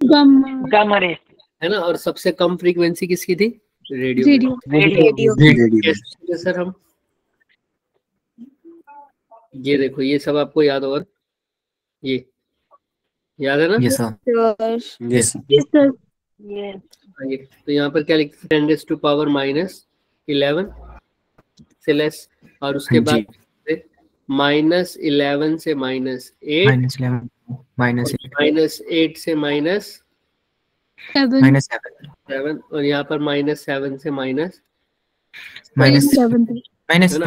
Gamma ray है ना। और सबसे कम फ्रीक्वेंसी किसकी थी? रेडियो। रेडियो। सर हम ये देखो, ये सब आपको याद होगा, ये याद है ना? Yes sir, yes sir. तो यहाँ पर क्या लिखते हैं? 10⁻⁻11 से लेस, और उसके बाद -11 से -8, -8 से -7, और यहाँ पर -7 से -7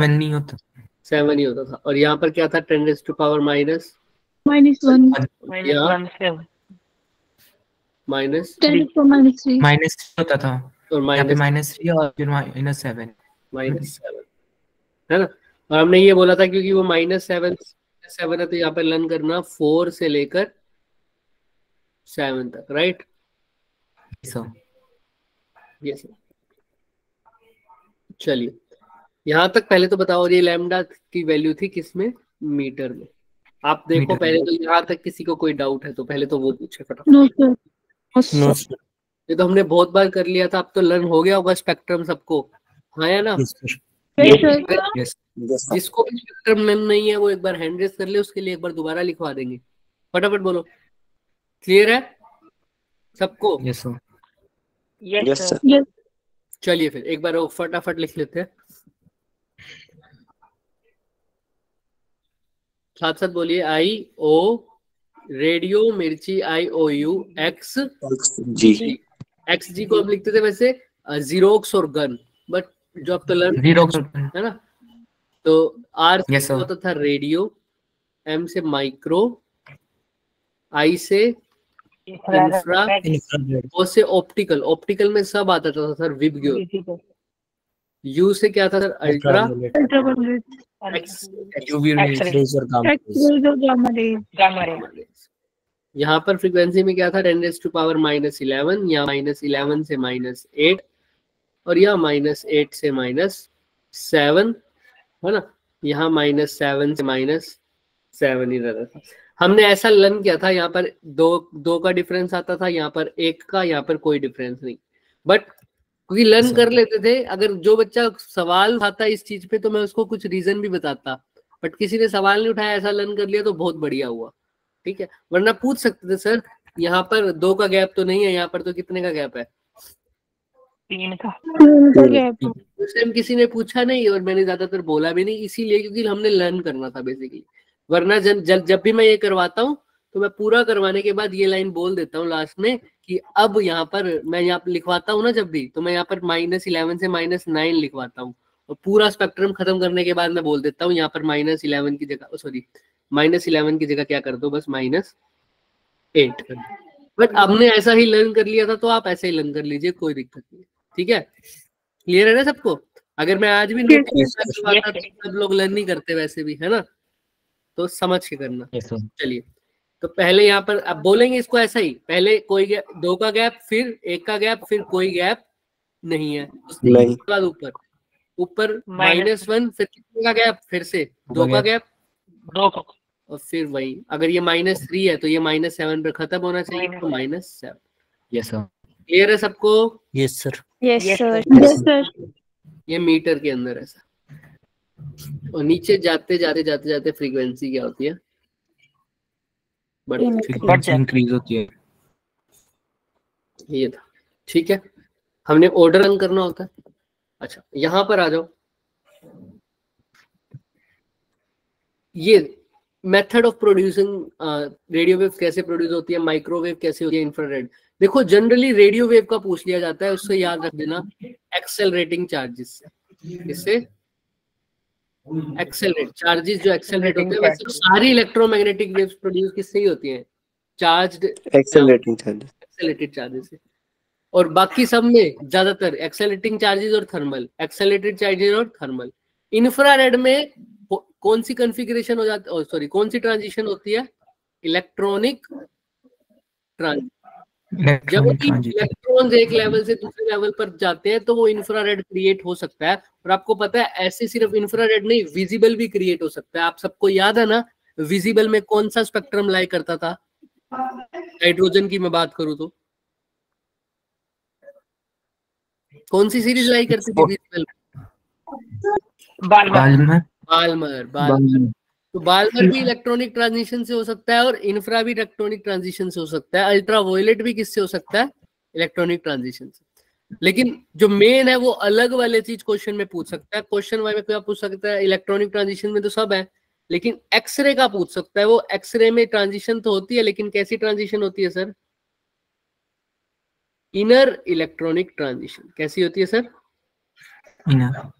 नहीं होता, 7 ही होता था। और यहाँ पर क्या था? 10⁻⁻⁻1 माइनस होता था, और -3 और फिर -7 है ना। और हमने ये बोला था क्योंकि वो -7 है, तो यहाँ पर लर्न करना 4 से लेकर 7 तक, राइट? यस। चलिए यहाँ तक पहले तो बताओ, ये लैम्डा की वैल्यू थी किसमें? मीटर में। आप देखो पहले तो यहाँ तक किसी को कोई डाउट है तो पहले तो वो पूछे फटाफट। नो ये तो हमने बहुत बार कर लिया था, अब तो लर्न हो गया होगा स्पेक्ट्रम सबको, हाँ या ना? जिसको भी स्पेक्ट्रम लर्न नहीं है वो एक बार हैंड रेज कर ले, उसके लिए एक बार दोबारा लिखवा देंगे। फटाफट बोलो, क्लियर है सबको? Yes sir, yes sir. चलिए फिर एक बार वो फटाफट लिख लेते हैं, साथ साथ बोलिए। IO रेडियो मिर्ची, IOU XG। XG को हम लिखते थे वैसे जीरोक्स और गन, बट जो अब तो लर्न है ना, तो R से होता था रेडियो, M से माइक्रो, I से इंफ्रा, O से ऑप्टिकल। ऑप्टिकल में सब आता था सर, विबग्योर। U से क्या था सर? अल्ट्रा, यहाँ पर फ्रीक्वेंसी में क्या था? 10⁻⁻11, यहाँ -11 से -8, और यहाँ -8 से -7, है ना। यहाँ -7 से -7 ही रहता था। हमने ऐसा लर्न किया था, यहाँ पर दो का डिफरेंस आता था, यहाँ पर 1 का, यहाँ पर कोई डिफरेंस नहीं, बट क्योंकि लर्न कर लेते थे। अगर जो बच्चा सवाल उठाता इस चीज पे तो मैं उसको कुछ रीजन भी बताता, बट किसी ने सवाल नहीं उठाया, ऐसा लर्न कर लिया तो बहुत बढ़िया हुआ, ठीक है। वरना पूछ सकते थे सर यहाँ पर 2 का गैप तो नहीं है, यहाँ पर तो कितने का गैप है? 3 का गैप। उस टाइम किसी ने पूछा नहीं और मैंने ज्यादातर बोला भी नहीं, इसीलिए क्योंकि हमने लर्न करना था बेसिकली। वरना जब भी मैं ये करवाता हूँ तो मैं पूरा करवाने के बाद ये लाइन बोल देता हूँ लास्ट में कि अब यहाँ पर मैं यहाँ पर लिखवाता हूँ ना, जब भी तो मैं यहाँ पर -11 से -9 लिखवाता हूँ, और पूरा स्पेक्ट्रम खत्म करने के बाद मैं बोल देता हूँ यहाँ पर -11 की जगह, सॉरी -11 की जगह क्या कर दो, बस -8 कर दो। बट हमने ऐसा ही लर्न कर लिया था, तो आप ऐसे ही लर्न कर लीजिए, कोई दिक्कत नहीं, ठीक है। क्लियर है ना सबको? अगर मैं आज भी नोट करवाता तो सब लोग लर्न नहीं करते वैसे भी, है ना, तो समझ के करना। चलिए तो पहले यहाँ पर अब बोलेंगे इसको ऐसा ही, पहले कोई गैप, 2 का गैप, फिर 1 का गैप, फिर कोई गैप नहीं है, उसके बाद ऊपर -1, फिर कितने का गैप? फिर से 2 का गैप, 2 का, और फिर वही, अगर ये -3 है तो ये -7 पर खत्म होना चाहिए, तो -7। यस सर, क्लियर है सबको? Yes sir, yes sir. ये मीटर के अंदर ऐसा, और नीचे जाते जाते फ्रीक्वेंसी क्या होती है? इंक्रीज होती है। ये था, ठीक है। हमने ऑर्डर रन करना होता है। अच्छा यहाँ पर आ जाओ, ये method of producing radio wave कैसे प्रोड्यूस होती है, माइक्रोवेव कैसे होती है, इंफ्रारेड। देखो जनरली रेडियो वेव का पूछ लिया जाता है, उससे याद रख देना एक्सेलरेटिंग चार्जेस से। इससे एक्सेलरेट चार्जेस जो एक्सेलरेट होते हैं, वैसे सारी इलेक्ट्रोमैग्नेटिक वेव्स प्रोड्यूस किससे ही होती हैं? चार्ज्ड एक्सेलरेटेड चार्जेस से। और बाकी सब में ज्यादातर एक्सेलरेटिंग चार्जेस और थर्मल, एक्सेलरेटेड चार्जेस और थर्मल। इंफ्रारेड में कौन सी कॉन्फ़िगरेशन हो जाती है, सॉरी कौन सी ट्रांजिशन होती है? Electronic transition. जब इलेक्ट्रॉन्स एक लेवल से दूसरे लेवल पर जाते हैं तो वो इंफ्रारेड क्रिएट हो सकता है। और आपको पता है ऐसे सिर्फ इंफ्रारेड नहीं, विजिबल भी क्रिएट हो सकता है। आप सबको याद है ना, विजिबल में कौन सा स्पेक्ट्रम लाई करता था? हाइड्रोजन की मैं बात करूं तो कौन सी सीरीज लाई करती थी विजिबल? बालमर। बाल्मर। तो बाल्मर भी इलेक्ट्रॉनिक ट्रांजिशन से हो सकता है और इंफ्रा भी इलेक्ट्रॉनिक ट्रांजिशन से हो सकता है, अल्ट्रावायलेट भी किससे हो सकता है? इलेक्ट्रॉनिक ट्रांजिशन से। लेकिन जो मेन है वो अलग वाले चीज क्वेश्चन में पूछ सकता है। क्वेश्चन वाई में क्या पूछ सकता है? इलेक्ट्रॉनिक ट्रांजिशन में तो सब है, लेकिन एक्सरे का पूछ सकता है। वो एक्सरे में ट्रांजिशन तो होती है, लेकिन कैसी ट्रांजिशन होती है सर? Inner electronic transition. कैसी होती है सर? इनर।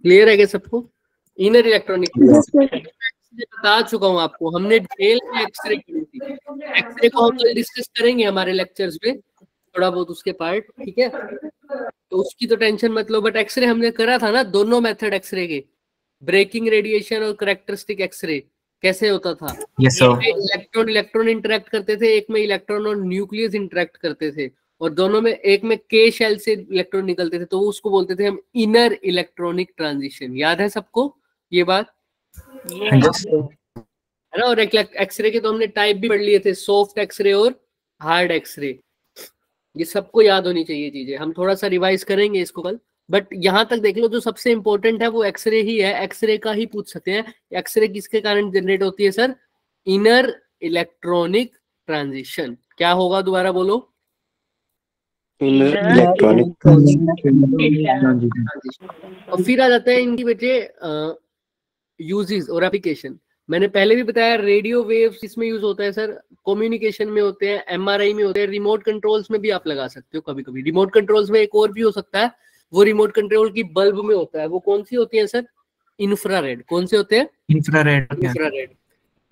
क्लियर है क्या सबको? इनर इलेक्ट्रॉनिक बता चुका हूं आपको, हमने डिटेल में एक्सरे करी थी। एक्सरे को हम कल डिस्कस करेंगे हमारे लेक्चर्स में, थोड़ा बहुत उसके पार्ट, ठीक है? तो उसकी तो टेंशन मत लो। बट एक्सरे हमने करा था ना, दोनों मेथड एक्सरे के, ब्रेकिंग रेडिएशन और कैरेक्टरिस्टिक एक्सरे, कैसे होता था? Yes sir. Electron electron interact करते थे, एक में इलेक्ट्रॉन और न्यूक्लियस इंटरेक्ट करते थे, और दोनों में एक में के शेल से इलेक्ट्रॉन निकलते थे, तो उसको बोलते थे हम इनर इलेक्ट्रॉनिक ट्रांजिशन। याद है सबको ये बात? ये है ना? और एक्सरे के तो हमने टाइप भी पढ़ लिए थे, सॉफ्ट एक्सरे और हार्ड एक्सरे। ये सबको याद होनी चाहिए चीजें, हम थोड़ा सा रिवाइज करेंगे इसको कल। बट यहां तक देख लो, जो सबसे इंपॉर्टेंट है वो एक्सरे ही है, एक्सरे का ही पूछ सकते हैं। एक्सरे किसके कारण जनरेट होती है सर? Inner electronic transition. क्या होगा दोबारा बोलो? इलेक्ट्रॉनिक और फिर आ जाते हैं इनकी बेटे यूजेस और एप्लीकेशन। मैंने पहले भी बताया, रेडियो वेव्स इसमें यूज होता है सर, कम्युनिकेशन में होते हैं, एमआरआई में होते हैं, रिमोट कंट्रोल्स में भी आप लगा सकते हो कभी कभी। रिमोट कंट्रोल्स में एक और भी हो सकता है, वो रिमोट कंट्रोल की बल्ब में होता है। वो कौन सी होती है सर? इंफ्रारेड। कौन से होते हैं? इंफ्रारेड। इंफ्रारेड।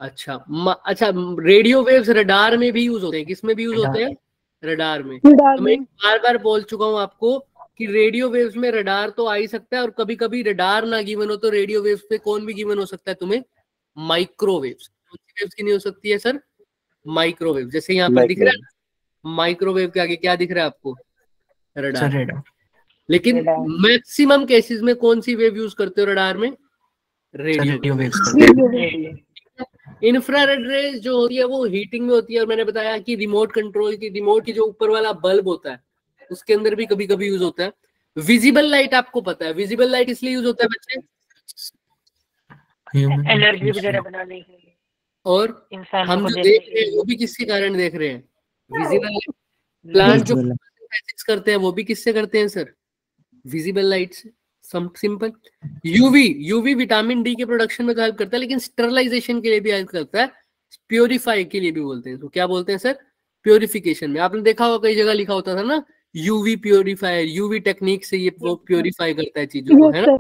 अच्छा अच्छा, रेडियो वेव्स रडार में भी यूज होते हैं। किस में भी यूज होते हैं? रडार में। तो मैं बार बार बोल चुका हूं आपको कि रेडियो वेव्स में रडार तो आ ही सकता है, और कभी कभी रडार ना गिवन हो तो रेडियो वेव्स पे कौन भी गिवन हो सकता है तुम्हें? माइक्रोवेव्स। कौन सी वेव्स की नहीं हो सकती है सर? माइक्रोवेव। जैसे यहाँ पर दिख रहा है, माइक्रोवेव के आगे क्या दिख रहा है आपको? रडार। रेडा। लेकिन मैक्सिमम केसेस में कौन सी वेव यूज करते हो रडार में? Radio radio wave. Waves. Infrared rays जो होती है वो हीटिंग में होती है, और मैंने बताया कि रिमोट कंट्रोल की, रिमोट की जो ऊपर वाला बल्ब होता है उसके अंदर भी कभी कभी यूज होता है। विजिबल लाइट आपको पता है, विजिबल लाइट इसलिए यूज होता है बच्चे, एनर्जी वगैरह बनाने के लिए, और इंसानों हम को जो देखने देख के रहे हैं लिए। वो भी किसके कारण देख रहे हैं? विजिबल। प्लांट जो फोटोसिंथेसिस करते हैं वो भी किससे करते हैं सर? विजिबल लाइट से। Simple. UV, UV vitamin D के प्रोडक्शन में तो हेल्प करता है, लेकिन स्टरलाइजेशन के लिए भी हेल्प करता है, प्योरीफाई के लिए भी बोलते हैं। तो क्या बोलते हैं सर? प्योरिफिकेशन में। आपने देखा होगा कई जगह लिखा होता था ना, यूवी प्योरीफायर, यूवी टेक्निक से ये वो प्योरीफाई करता है चीजों को, है ना?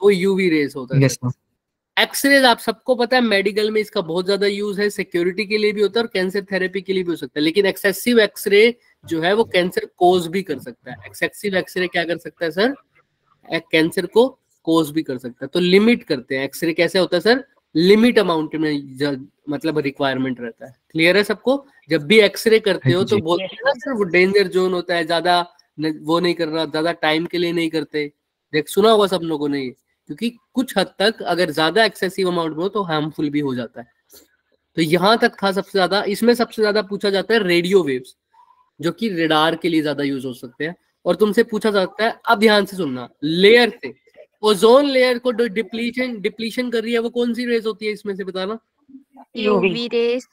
वो यूवी रेस होता है यस सर। सर। एक्सरेज आप सबको पता है, मेडिकल में इसका बहुत ज्यादा यूज है, सिक्योरिटी के लिए भी होता है और कैंसर थेरेपी के लिए भी हो सकता है। लेकिन एक्सेसिव एक्सरे जो है वो कैंसर कोज भी कर सकता है। एक्सेसिव एक्सरे क्या कर सकता है सर? कैंसर को कोज भी कर सकता है। तो लिमिट करते हैं एक्सरे। कैसे होता है सर? लिमिट अमाउंट में मतलब रिक्वायरमेंट रहता है। क्लियर है सबको? जब भी एक्सरे करते हो तो बोलते हैं ना सर, वो डेंजर जोन होता है, ज्यादा वो नहीं करना, ज्यादा टाइम के लिए नहीं करते। देख सुना होगा सब लोगों ने ये, क्योंकि कुछ हद तक अगर ज्यादा एक्सेसिव अमाउंट में हो तो हार्मफुल भी हो जाता है। तो यहां तक था सबसे ज्यादा। इसमें सबसे ज्यादा पूछा जाता है रेडियो वेव्स, जो कि रेडार के लिए ज्यादा यूज हो सकते हैं। और तुमसे पूछा जाता है, अब ध्यान से सुनना, लेयर से ओजोन लेयर को डिप्लीशन डिप्लीशन कर रही है, वो कौन सी रेज होती है इसमें से बताना? UV rays.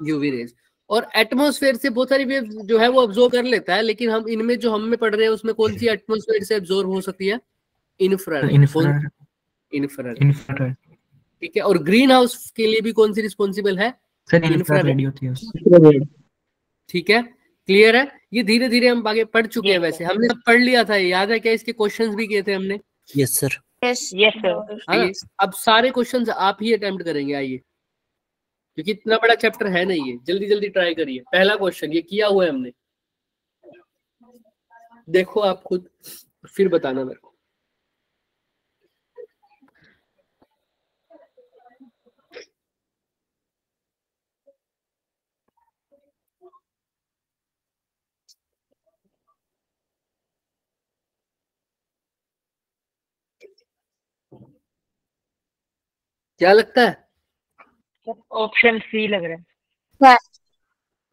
UV rays. और एटमॉस्फेयर से बहुत सारी वेव जो है वो अब्जॉर्ब कर लेता है, लेकिन हम इनमें जो हम में पढ़ रहे हैं उसमें कौन सी एटमॉस्फेयर से अब्जॉर्ब हो सकती है? इंफ्रारेड। कौन? इंफ्रारेड। इंफ्रारेड। ठीक है। और ग्रीन हाउस के लिए भी कौन सी रिस्पॉन्सिबल है? Sir infrared. इंफ्रारेड होती है। ठीक है, क्लियर है? ये धीरे धीरे हम आगे पढ़ चुके हैं, Yes, वैसे हमने सब पढ़ लिया था, ये याद है क्या? इसके क्वेश्चंस भी किए थे हमने, yes sir. Yes yes sir. है ना? अब सारे क्वेश्चंस आप ही अटेम्प्ट करेंगे, आइए, क्योंकि इतना बड़ा चैप्टर है नहीं ये। जल्दी जल्दी ट्राई करिए। पहला क्वेश्चन ये किया हुआ है हमने, देखो आप खुद, फिर बताना मेरे को। क्या लगता है? ऑप्शन सी लग रहा है।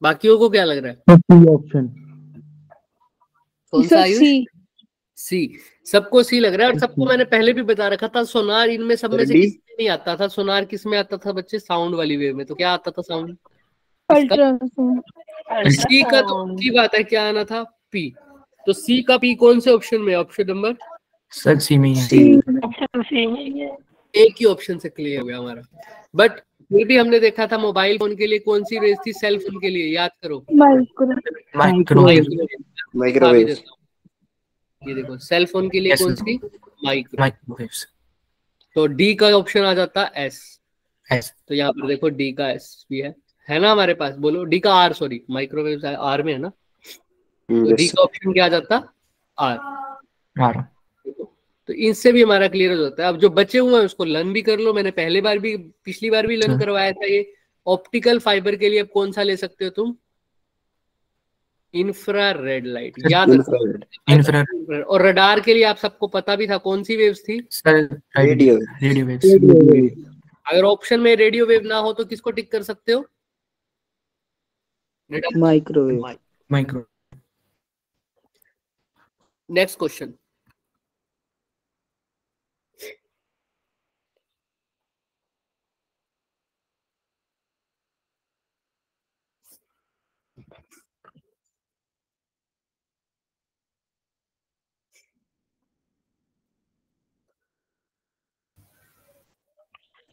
बाकियों को क्या लग रहा है? C option. कौन सा आयुष? सी। सबको सी लग रहा है और सबको मैंने पहले भी बता रखा था सोनार इनमें सब में से डी। किसमें नहीं आता था। सोनार किस में आता था बच्चे? साउंड वाली वेव में। तो क्या आता था साउंड? सी का तो की बात है, क्या आना था? पी। तो सी का पी कौन से ऑप्शन में? ऑप्शन नंबर सर सी में ही है। ऑप्शन सी में है। एक ही ऑप्शन से क्लियर हो गया हमारा। बट फिर भी हमने देखा था मोबाइल फोन के लिए कौन सी वेव थी? सेल फोन के लिए याद करो। माइक्रोवेव। माइक्रोवेव। ये देखो सेल फोन के लिए Yes, कौन sir. सी? माइक्रो। माइक्रोवेव्स। तो डी का ऑप्शन आ जाता एस। एस। तो यहाँ पर देखो डी का एस भी है ना हमारे पास। बोलो डी का आर, सॉरी माइक्रोवेव आर में है ना। तो डी का ऑप्शन क्या आ जाता? आर। आर। तो इनसे भी हमारा क्लियर हो जाता है। अब जो बचे हुए हैं उसको लर्न भी कर लो। मैंने पिछली बार भी लर्न करवाया था ये। ऑप्टिकल फाइबर के लिए अब कौन सा ले सकते हो तुम? इंफ्रारेड लाइट, याद रखो। इंफ्रारेड। और रडार के लिए आप सबको पता भी था कौन सी वेव्स थी? Sir radio. Radio waves. अगर ऑप्शन में रेडियो वेव ना हो तो किसको टिक कर सकते हो? Microwave. Micro. Next question.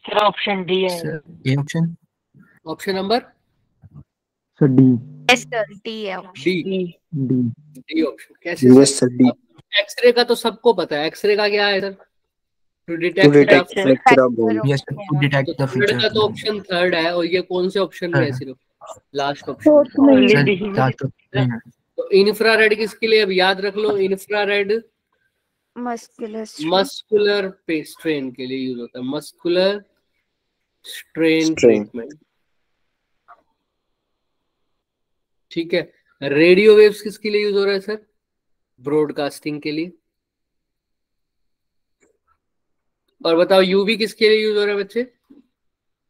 Sir option D है। सर ये option. Option number sir D. D. D. D option कैसे यस सर, डी। एक्सरे का तो सबको पता है। एक्सरे का क्या है sir? To to detect detect fracture of bone. Yes, to detect the third का फीचर। तो ऑप्शन थर्ड है। और ये कौन से ऑप्शन में है? Third। सिर्फ last option. Sir last option. तो इंफ्रारेड किसके लिए? अब याद रख लो। इंफ्रारेड मस्कुलर स्ट्रेन के लिए यूज होता है। मस्कुलर स्ट्रेन ट्रीटमेंट, ठीक है। रेडियो वेव्स किसके लिए यूज हो रहा है सर? ब्रॉडकास्टिंग के लिए। और बताओ यूवी किसके लिए यूज हो रहा है बच्चे?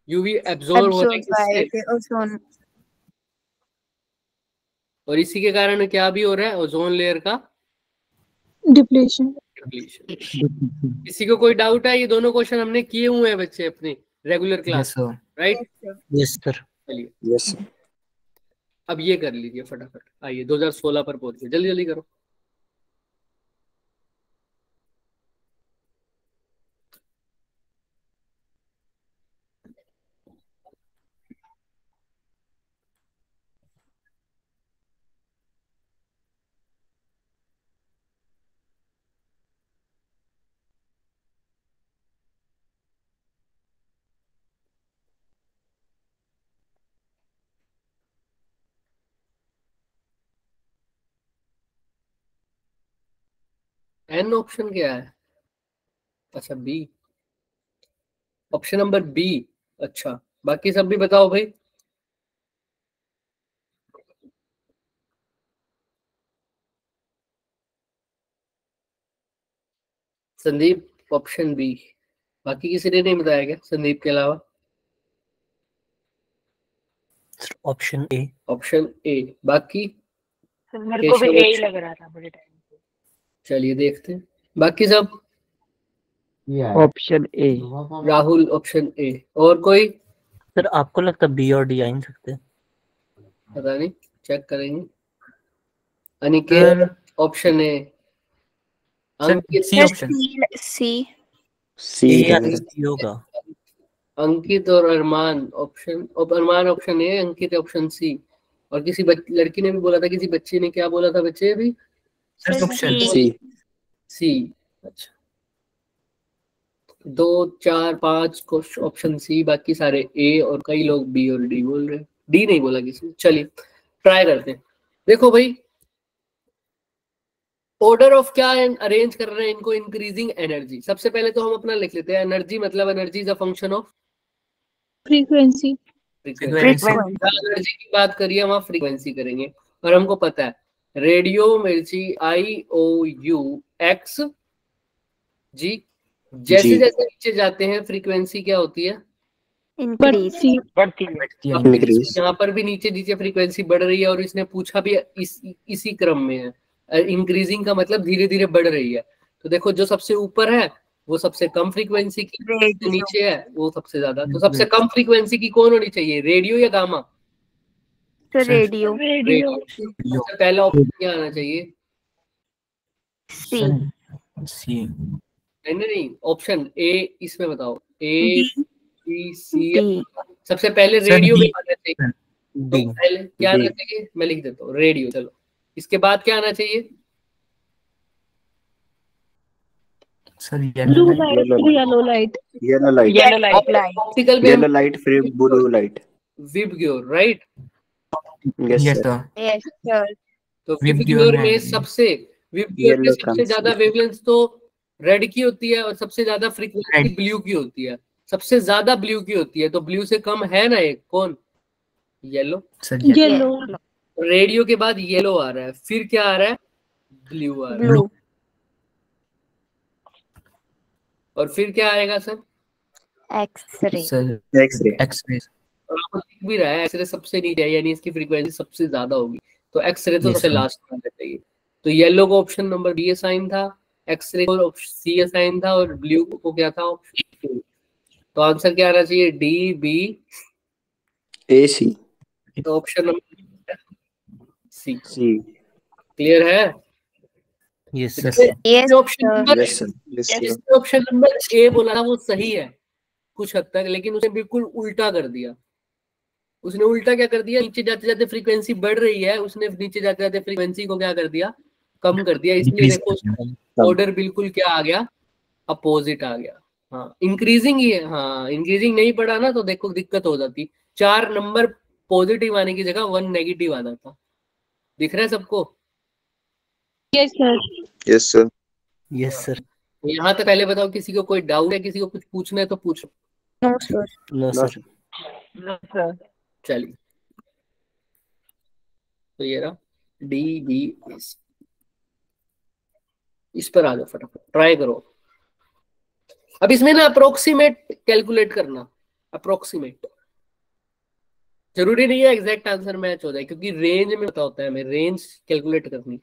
यूवी एब्जॉर्ब हो रहा है किससे? और इसी के कारण क्या भी हो रहा है? ओजोन लेयर का डिप्लेशन। किसी को कोई डाउट है? ये दोनों क्वेश्चन हमने किए हुए हैं बच्चे अपने regular class, right? Yes sir. चलिए यस। अब ये कर लीजिए फटाफट। आइए 2016 पर पहुंचिए, जल्दी जल्दी करो। एन ऑप्शन क्या है? अच्छा बी, ऑप्शन नंबर बी। अच्छा बाकी सब भी बताओ भाई। Sandeep option B. बाकी किसी ने नहीं बताया क्या संदीप के अलावा? Option A. Option A. बाकी मेरे को भी ए ही लग रहा था बड़े टाइम से। चलिए देखते हैं बाकी सब। Option A. Rahul option A. और कोई? सर आपको लगता बी और डी आ नहीं सकते? पता नहीं, चेक करेंगे। Aniket option A. Ankit C option. C होगा। अंकित और अरमान option A, Ankit option C. और किसी लड़की ने भी बोला था, किसी बच्चे ने क्या बोला था बच्चे अभी? Option C. सी। अच्छा 2 4 5 ऑप्शन सी, बाकी सारे ए और कई लोग बी और डी बोल रहे हैं। डी नहीं बोला किसी ने। चलिए ट्राई करते हैं। देखो भाई ऑर्डर ऑफ क्या अरेंज कर रहे हैं इनको? Increasing energy. सबसे पहले तो हम अपना लिख लेते हैं। एनर्जी मतलब energy is a function of frequency. Energy की बात करिए वहां फ्रीक्वेंसी करेंगे। और हमको पता है रेडियो मिर्ची IOU X G जैसे जी। जैसे नीचे जाते हैं फ्रीक्वेंसी क्या होती है? बढ़ती बढ़ती है। बढ़ती है। अब Increase. यहाँ पर भी नीचे नीचे फ्रीक्वेंसी बढ़ रही है और इसने पूछा भी इसी क्रम में है। इंक्रीजिंग का मतलब धीरे धीरे बढ़ रही है। तो देखो जो सबसे ऊपर है वो सबसे कम फ्रीक्वेंसी की, जो नीचे है वो सबसे ज्यादा। तो सबसे कम फ्रीक्वेंसी की कौन होनी चाहिए, रेडियो या गामा? रेडियो। रेडियो। सबसे पहला ऑप्शन क्या आना चाहिए? सी। नहीं, ऑप्शन ए इसमें बताओ, ए बी सी। डी। सबसे पहले सर, रेडियो डी। में आना चाहिए। तो डी। पहले क्या आना डी। चाहिए, मैं लिख देता हूँ रेडियो। चलो इसके बाद क्या आना चाहिए? Sir blue yellow light. Light, yellow light, Yellow light. Yellow light. Optical में हम Yellow light from blue light. VIBGYOR, right? Yes, yes sir. Sir. Yes sir. तो विबग्योर विबग्योर में में सबसे विबग्योर में Yellow सबसे comes. ज्यादा वेवलेंथ तो रेड की होती है और सबसे ज्यादा फ्रीक्वेंसी Red. ब्लू की होती है। सबसे ज्यादा ब्लू की होती है, तो ब्लू से कम है ना एक, कौन? येलो। सर येलो, रेडियो के बाद येलो आ रहा है, फिर क्या आ रहा है? ब्लू आ रहा है। ब्लू। और फिर क्या आएगा sir? X ray. Sir X-ray. X ray. और आपको दिख भी रहा है एक्सरे सबसे नीचे है, यानी इसकी फ्रीक्वेंसी सबसे ज्यादा होगी। तो एक्सरे तो Yes, सबसे sir. लास्ट में आना चाहिए। तो येलो को ऑप्शन नंबर बी असाइन था, एक्सरे को सी असाइन था और ब्लू को क्या था, ऑप्शन। तो आंसर क्या आना चाहिए? D B. AC. तो option number C. C. Clear है? Yes sir. Yes option sir. Number Yes, sir. Yes, sir. जिसने ऑप्शन नंबर ए बोला था वो सही है कुछ हद तक, लेकिन उसने बिल्कुल उल्टा कर दिया। उसने उल्टा क्या कर दिया, नीचे जाते जाते फ्रीक्वेंसी बढ़ रही है, उसने नीचे जाते जाते फ्रीक्वेंसी को क्या कर दिया, कम कर दिया। इसलिए Decrease देखो कर दिया। ऑर्डर बिल्कुल क्या आ गया, अपोजिट आ गया। हाँ इंक्रीजिंग ही है, हाँ इंक्रीजिंग नहीं पड़ा ना तो देखो दिक्कत हो जाती। 4 नंबर पॉजिटिव आने की जगह 1 नेगेटिव आना था। दिख रहा है सबको? Yes sir, Yes, sir. Yes sir. यहाँ तक पहले बताओ, किसी को कोई डाउट है, किसी को कुछ पूछना है तो पूछो। No sir. No No, sir. sir. चलिए तो ये रहा डी बी एस। इस पर आ जाओ फटाफट, ट्राई करो। अब इसमें ना अप्रोक्सीमेट कैलकुलेट करना, अप्रोक्सीमेट। जरूरी नहीं है एग्जैक्ट आंसर मैच हो जाए, क्योंकि रेंज में पता होता है हमें, रेंज कैलकुलेट करनी।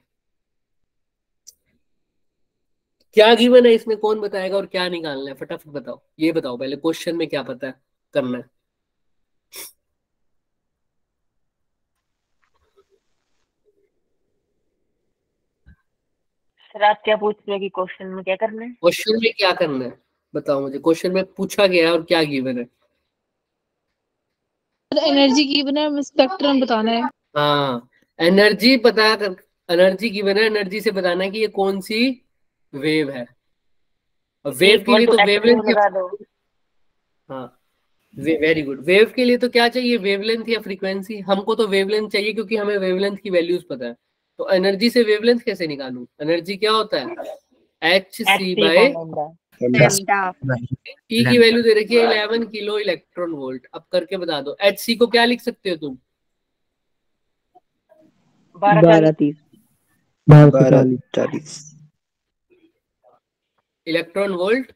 क्या गिवन है इसमें, कौन बताएगा और क्या निकालना है? फटाफट बताओ, ये बताओ पहले क्वेश्चन में क्या पता है करना है। सर आप क्या पूछ रहे हैं कि क्वेश्चन में क्या करना है? क्वेश्चन में क्या करना है बताओ मुझे, क्वेश्चन में पूछा गया है और क्या गिवन है। एनर्जी की बना स्पेक्ट्रम बताना है। हाँ एनर्जी पता कर, एनर्जी गिवन है, एनर्जी से बताना है कि ये कौन सी वेव है। और वेव के लिए तो वेवलेंथ लगा दो। हाँ वेरी गुड। वेव के लिए तो क्या चाहिए, वेवलेंथ या फ्रीक्वेंसी? हमको तो वेवलेंथ चाहिए क्योंकि हमें वेवलेंथ की वैल्यूज पता है। तो एनर्जी से वेवलेंथ कैसे निकालूं? एनर्जी क्या होता है, एच सी बाय डेल्टा। ई की वैल्यू दे रखी है 11 किलो इलेक्ट्रॉन वोल्ट। अब करके बता दो, एच सी को क्या लिख सकते हो तुम? 12 1240. इलेक्ट्रॉन वोल्ट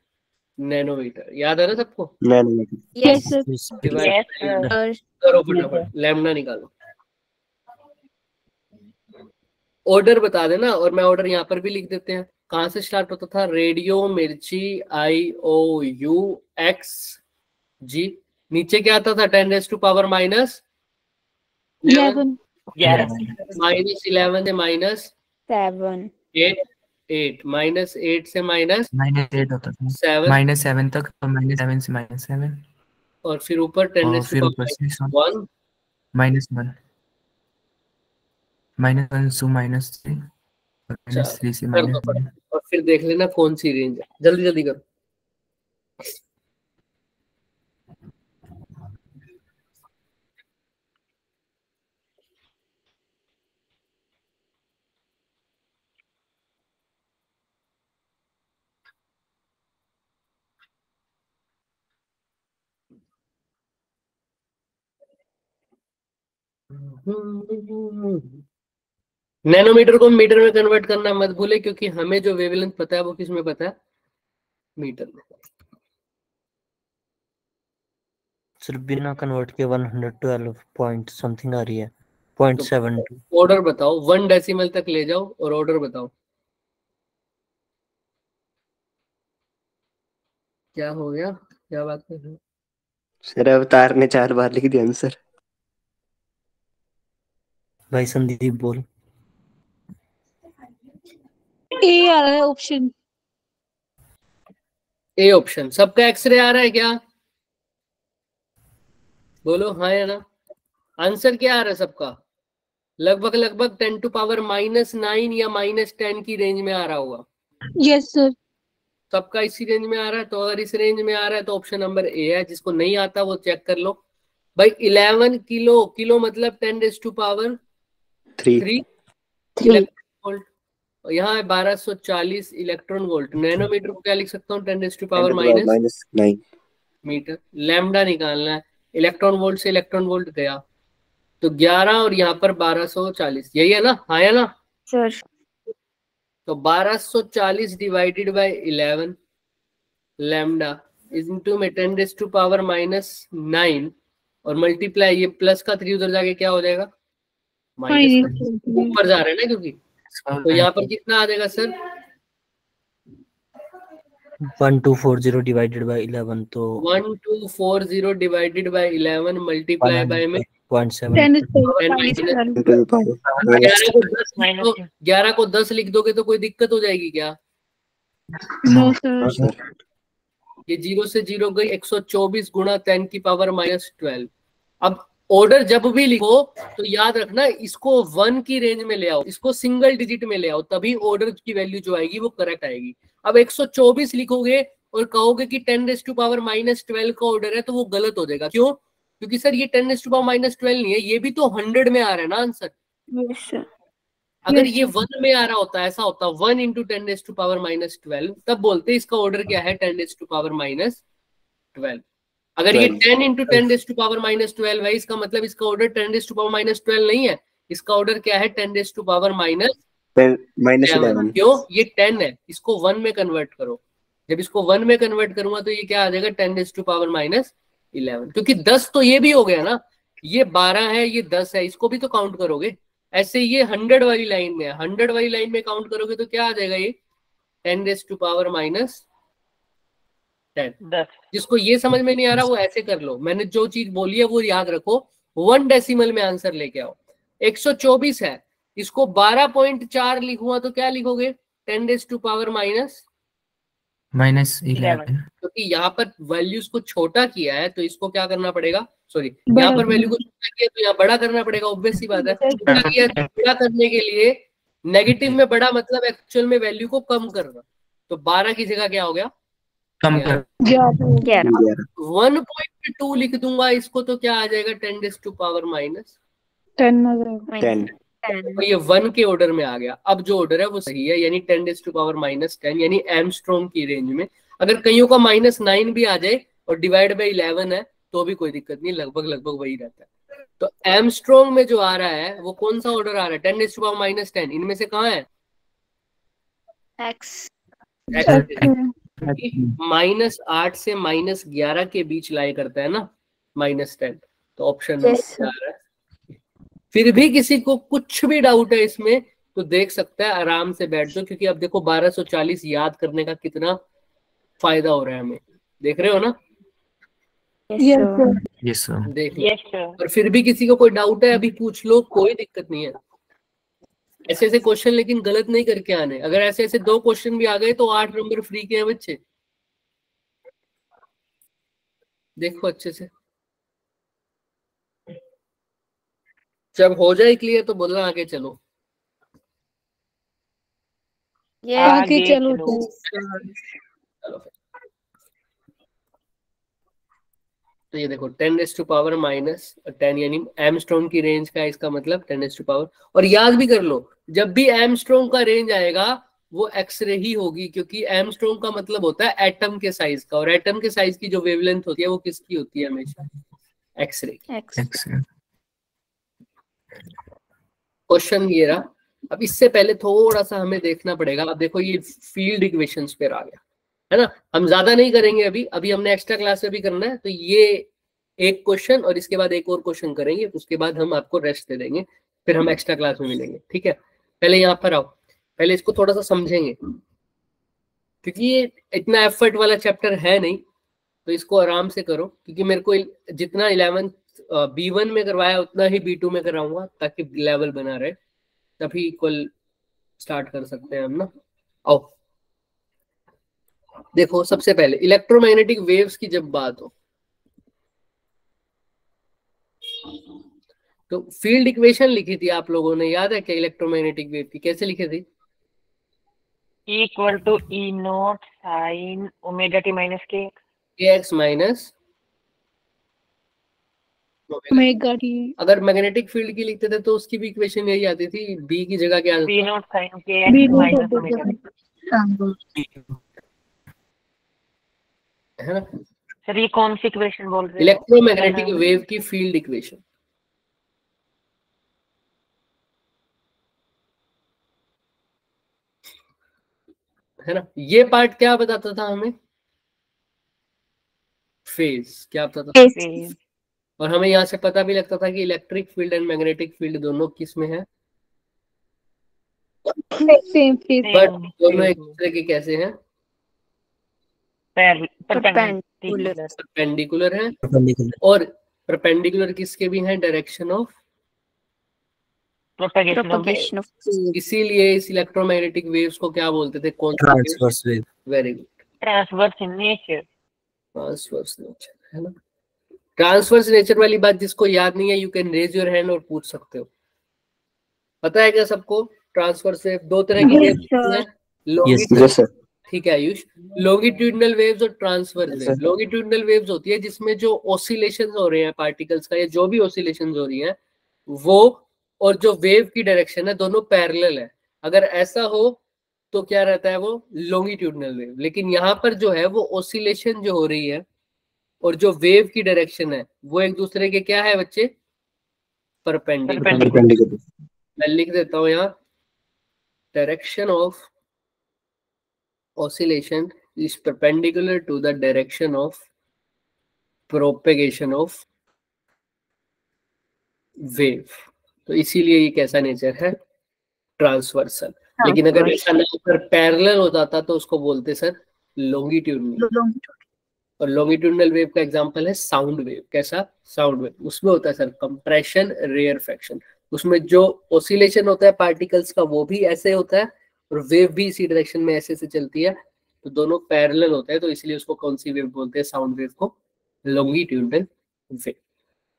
नैनोमीटर, याद है ना सबको? Nanometer. Yes sir, Divide yes by- करो फटाफट, लैम्डा निकालो। ऑर्डर बता देना, और मैं ऑर्डर यहाँ पर भी लिख देते हैं। कहां से स्टार्ट होता था? रेडियो, मिर्ची, आई ओ यू, एक्स जी। नीचे क्या आता था? 10⁻⁻⁻11 11, -11 से सेवन, -8, 8 -8 से -8 होता था। 7, -7 तक, तो -7 से -7 और फिर ऊपर और फिर ऊपर से 10⁻1 -1 -1 से -3 और -3 से कर दो -9। फटाफट। और फिर देख लेना कौन सी रेंज है, जल्दी जल्दी करो। नैनोमीटर को मीटर में कन्वर्ट करना मत भूले, क्योंकि हमें जो वेवलेंथ पता है वो किस में पता है? मीटर में। सिर्फ बिना कन्वर्ट के 112 पॉइंट समथिंग आ रही है, 0.72। ऑर्डर बताओ, 1 डेसिमल तक ले जाओ और ऑर्डर बताओ क्या हो गया, क्या बात कर रहे हो? सर अवतार ने 4 बार लिख दिया आंसर। भाई संदीप बोल। ए आ रहा है ऑप्शन। A option. सबका एक्सरे आ रहा है क्या? बोलो हाँ या ना। आंसर क्या आ रहा है सबका? लगभग लगभग 10 टू पावर -9 या -10 की रेंज में आ रहा होगा। Yes sir. सबका इसी रेंज में आ रहा है, तो अगर इस रेंज में आ रहा है तो ऑप्शन नंबर ए है। जिसको नहीं आता वो चेक कर लो भाई। 11 किलो, किलो मतलब 10 टू पावर 3 इलेक्ट्रॉन वोल्ट, और यहाँ है 1240 इलेक्ट्रॉन वोल्ट। नैनोमीटर को क्या लिख सकता हूँ? 10 टू पावर -9 मीटर। लैम्डा निकालना है, इलेक्ट्रॉन वोल्ट से इलेक्ट्रॉन वोल्ट गया तो 11 और यहाँ पर 1240, यही है ना? हाँ या ना सर? तो 1240 divided by 11 lambda is into में 10 टू पावर -9 और मल्टीप्लाई, ये प्लस का 3 उधर जाके क्या हो जाएगा? माइनस का। ऊपर जा रहे हैं ना क्योंकि, तो यहाँ पर कितना आ जाएगा सर? 1240 डिवाइडेड बाय 11, तो 1240 डिवाइडेड बाय 11 मल्टीप्लाई बाय में 0.7। 11 को 10 लिख दोगे तो कोई दिक्कत हो जाएगी क्या? No sir. ये 0 से 0 गई, 124 गुणा 10 की पावर -12। अब ऑर्डर जब भी लिखो तो याद रखना इसको 1 की रेंज में ले आओ, इसको सिंगल डिजिट में ले आओ, तभी ऑर्डर की वैल्यू जो आएगी वो करेक्ट आएगी। अब 124 लिखोगे और कहोगे कि 10 टू पावर -12 का ऑर्डर है तो वो गलत हो जाएगा। क्यों? क्योंकि सर ये 10 टू पावर -12 नहीं है, ये भी तो 100 में आ रहा है ना आंसर। Yes sir. अगर ये 1 में आ रहा होता, ऐसा होता 1 इंटू 10 टू पावर -12, तब बोलते इसका ऑर्डर क्या है 10 टू पावर -12। अगर ये 10 इंटू 10 टू पावर -12 है, इसका मतलब इसका ऑर्डर 10 टू पावर -12 नहीं है, इसका ऑर्डर क्या है 10 टू पावर -11। क्यों? ये 10 है, इसको 1 में कन्वर्ट करो। जब इसको 1 में कन्वर्ट करूंगा तो ये क्या आ जाएगा 10 टू पावर -11। क्योंकि 10 तो ये भी हो गया ना, ये 12 है, ये 10 है, इसको भी तो काउंट करोगे। ऐसे ये 100 वाली लाइन में है, 100 वाली लाइन में काउंट करोगे तो क्या आ जाएगा ये 10 टू पावर -10। जिसको ये समझ में नहीं आ रहा वो ऐसे कर लो, मैंने जो चीज बोली है वो याद रखो, 1 डेसिमल में आंसर लेके आओ। 124 है, इसको 12.4 लिखूंगा तो क्या लिखोगे 10 टू पावर -11। क्योंकि यहाँ पर वैल्यूज को छोटा किया है तो इसको क्या करना पड़ेगा, सॉरी यहाँ पर वैल्यू को छोटा किया तो यहाँ बड़ा करना पड़ेगा, ऑब्वियस सी बात है। छोटा किया तो बड़ा करने के लिए नेगेटिव में बड़ा मतलब एक्चुअल में वैल्यू को कम करना, तो 12 की जगह क्या हो गया कम कर 1.2 लिख दूंगा इसको तो क्या आ जाएगा 10 टू पावर -10। तो ये 1 के ऑर्डर में आ गया। अब जो ऑर्डर है वो सही है, यानी 10 टू पावर -10 यानी एमस्ट्रॉन्ग की रेंज में। अगर कईयों का -9 भी आ जाए और डिवाइड बाई 11 है तो भी कोई दिक्कत नहीं, लगभग लगभग वही रहता है। तो एमस्ट्रॉन्ग में जो आ रहा है वो कौन सा ऑर्डर आ रहा है 10 टू पावर -10, इनमें से कहाँ है एक्स। -8 से -11 के बीच लाई करता है ना -10, तो ऑप्शन नंबर आ रहा है। फिर भी किसी को कुछ भी डाउट है इसमें तो देख सकता है, आराम से बैठ जाओ, क्योंकि अब देखो 1240 याद करने का कितना फायदा हो रहा है हमें, देख रहे हो ना? Yes sir. देख लो। और फिर भी किसी को कोई डाउट है अभी पूछ लो, कोई दिक्कत नहीं है। ऐसे ऐसे क्वेश्चन लेकिन गलत नहीं करके आने, अगर ऐसे ऐसे 2 क्वेश्चन भी आ गए तो 8 नंबर फ्री के हैं बच्चे। देखो अच्छे से, जब हो जाए क्लियर तो बोलना आगे चलो। आगे चलो। चलो तो ये देखो 10 टू पावर -10 यानी एमस्ट्रॉन्ग की रेंज का, इसका मतलब 10 टू पावर। और याद भी कर लो जब भी एमस्ट्रॉन्ग का रेंज आएगा वो एक्सरे ही होगी, क्योंकि एमस्ट्रॉन्ग का मतलब होता है एटम के साइज का, और एटम के साइज की जो वेवलेंथ होती है वो किसकी होती है हमेशा एक्सरे की। क्वेश्चन ये रहा। अब इससे पहले थोड़ा सा हमें देखना पड़ेगा, अब देखो ये फील्ड इक्वेशंस पे आ गया है ना। हम ज्यादा नहीं करेंगे अभी, अभी हमने एक्स्ट्रा क्लास में भी करना है, तो ये एक क्वेश्चन और इसके बाद एक और क्वेश्चन करेंगे, उसके बाद हम आपको रेस्ट दे देंगे, फिर हम एक्स्ट्रा क्लास में मिलेंगे, ठीक है। पहले यहाँ पर आओ, पहले इसको थोड़ा सा समझेंगे, क्योंकि ये इतना एफर्ट वाला चैप्टर है नहीं, तो इसको आराम से करो, क्योंकि मेरे को जितना 11th B1 में करवाया उतना ही B2 में कराऊंगा, ताकि लेवल बना रहे, तभी इक्वल स्टार्ट कर सकते हैं हम ना। आओ देखो, सबसे पहले इलेक्ट्रोमैग्नेटिक वेव्स की जब बात हो तो फील्ड इक्वेशन लिखी थी आप लोगों ने, याद है क्या इलेक्ट्रोमैग्नेटिक वेव की? कैसे लिखे थे? Equal to E naught sine omega T minus K X minus omega T. अगर मैग्नेटिक फील्ड की लिखते थे तो उसकी भी इक्वेशन यही आती थी, बी की जगह क्या B naught sine K B X naught minus omega T, है ना। सर ये कौन सी इक्वेशन बोल रहे हो? इलेक्ट्रोमैग्नेटिक वेव की फील्ड इक्वेशन, है ना। ये पार्ट क्या बताता था हमें? फेज, क्या बताता था? फेज। और हमें यहाँ से पता भी लगता था कि electric field and magnetic field दोनों किस में है, सेम फेज। बट दोनों एक दूसरे के कैसे हैं? परपेंडिकुलर है। और परपेंडिकुलर किसके भी हैं? डायरेक्शन ऑफ प्रोपगेशन ऑफ इसीलिए इस इलेक्ट्रोमैग्नेटिक वेव्स को क्या बोलते थे? कौन सी? Transverse wave. Very good, transverse in nature. Transverse nature, है ना। ट्रांसवर्स नेचर वाली बात जिसको याद नहीं है, you can raise your hand और पूछ सकते हो। पता है क्या सबको? ट्रांसवर्स वेव दो तरह की वेव्स हैं, यस सर। ठीक है आयुष, लॉन्गिट्यूडिनल वेव्स और ट्रांसवर्स वेव। लॉन्गिट्यूडिनल वेव्स होती है जिसमें जो ऑसिलेशंस हो रहे हैं पार्टिकल्स का, या जो भी ऑसिलेशंस हो रही हैं वो, और जो वेव की डायरेक्शन है दोनों पैरेलल है। अगर ऐसा हो तो क्या रहता है? वो लॉन्गिट्यूडिनल वेव। लेकिन यहाँ पर जो है वो ऑसिलेशन जो हो रही है और जो वेव की डायरेक्शन है वो एक दूसरे के क्या है बच्चे? परपेंडिकुलर। मैं लिख देता हूँ यहाँ, direction of oscillation is perpendicular to the direction of propagation of wave। तो इसीलिए ये कैसा नेचर है? ट्रांसवर्सल। लेकिन अगर ऐसा ना होकर पैरेलल हो जाता तो उसको बोलते सर लॉन्गिट्यूडिनल। और लॉन्गिट्यूडिनल वेव का एग्जांपल है साउंड वेव। कैसा? Sound wave. उसमें होता है सर कंप्रेशन, रेयरफैक्शन। उसमें जो ऑसिलेशन होता है पार्टिकल्स का वो भी ऐसे होता है और वेव भी इसी डायरेक्शन में ऐसे से चलती है, तो दोनों पैरेलल होते हैं, तो इसलिए उसको कौन सी वेव बोलते हैं? साउंड वेव को लॉन्गिट्यूडिनल वेव।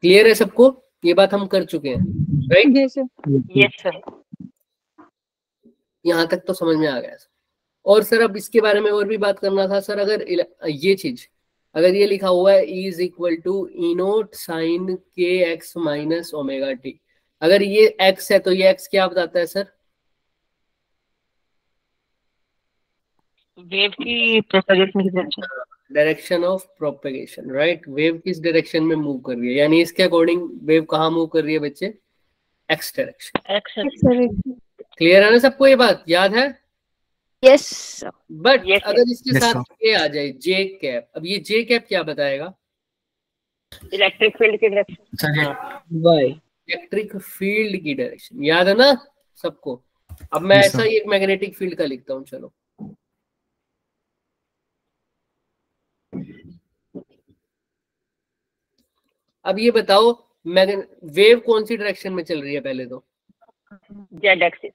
क्लियर है सबको? ये बात हम कर चुके हैं, राइट? Yes sir. यहाँ तक तो समझ में आ गया सर। और सर अब इसके बारे में और भी बात करना था सर। अगर ये चीज, अगर ये लिखा हुआ है E is equal to E naught sine K X minus omega T, अगर ये x है तो ये x क्या बताता है सर? वेव की प्रोपगेशन की direction, direction of propagation, right. Wave किस डायरेक्शन में मूव कर रही है, यानी इसके अकॉर्डिंग वेव कहाँ मूव कर रही है बच्चे? x direction. क्लियर है ना सबको? ये बात याद है? यस। बट अगर इसके साथ ये आ जाए जे कैप, अब ये जे कैप क्या बताएगा? इलेक्ट्रिक फील्ड की डायरेक्शन। इलेक्ट्रिक फील्ड की डायरेक्शन, याद है ना सबको? अब मैं ऐसा ही एक मैग्नेटिक फील्ड का लिखता हूँ, चलो। अब ये बताओ वेव कौन सी डायरेक्शन में चल रही है? पहले तो जेड एक्सिस।